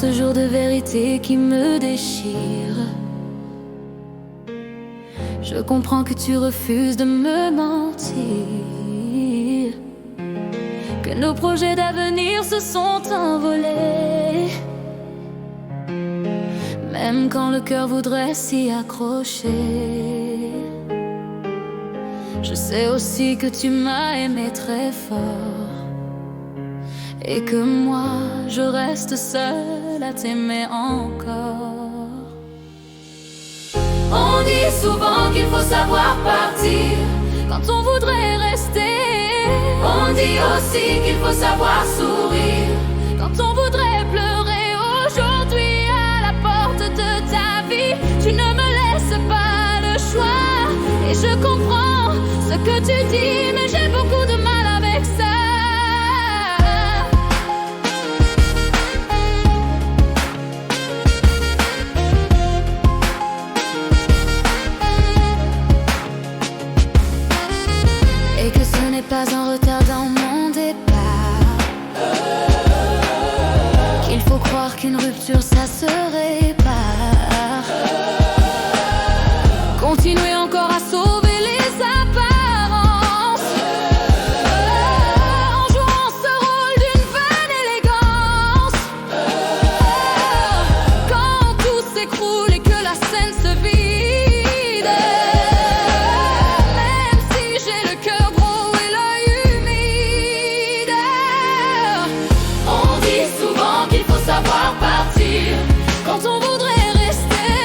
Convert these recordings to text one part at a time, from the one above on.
ce jour de vérité qui me déchire, je comprends que tu refuses de me mentir, que nos projets d'avenir se sont envolés, même quand le cœur voudrait s'y accrocher. Je sais aussi que tu m'as aimé très fort et que moi je reste seule à t'aimer encore. On dit souvent qu'il faut savoir partir quand on voudrait rester. On dit aussi qu'il faut savoir sourire quand on voudrait pleurer. Aujourd'hui à la porte de ta vie, tu ne me laisses pas le choix. Et je comprends ce que tu dis, mais j'ai beaucoup de mal avec ça. Et que ce n'est pas un retard dans mon départ, qu'il faut croire qu'une rupture ça se répare. Continuer encore à sauver les apparences, en jouant ce rôle d'une vaine élégance. Quand tout s'écroule et que la scène se vide, même si j'ai le cœur gros et l'œil humide. On dit souvent qu'il faut savoir partir quand on voudrait rester.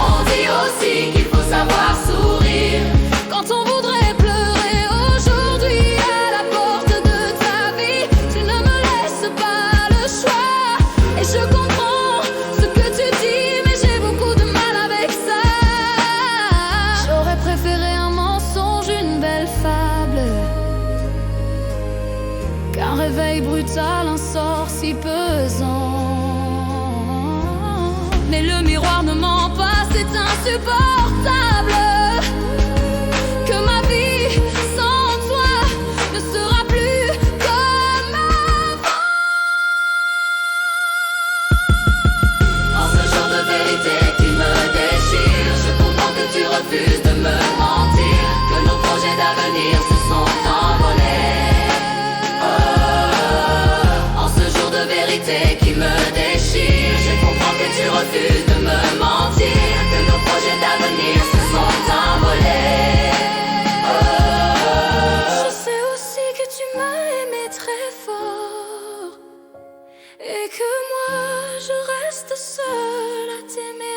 On dit aussi qu'il faut savoir sourire quand on voudrait pleurer. Aujourd'hui à la porte de ta vie, tu ne me laisses pas le choix. Et je comprends ce que tu dis, mais j'ai beaucoup de mal avec ça. J'aurais préféré un mensonge, une belle fable, qu'un réveil brutal, un sort si pesant. Mais le miroir ne ment pas, c'est insupportable. Que ma vie sans toi ne sera plus comme avant. En ce jour de vérité qui me déchire, je comprends que tu refuses de me mentir, que nos projets d'avenir se sont envolés. En ce jour de vérité qui me déchire, je comprends que tu refuses de me mentir, que nos projets d'avenir se sont envolés. Je sais aussi que tu m'as aimé très fort et que moi je reste seule à t'aimer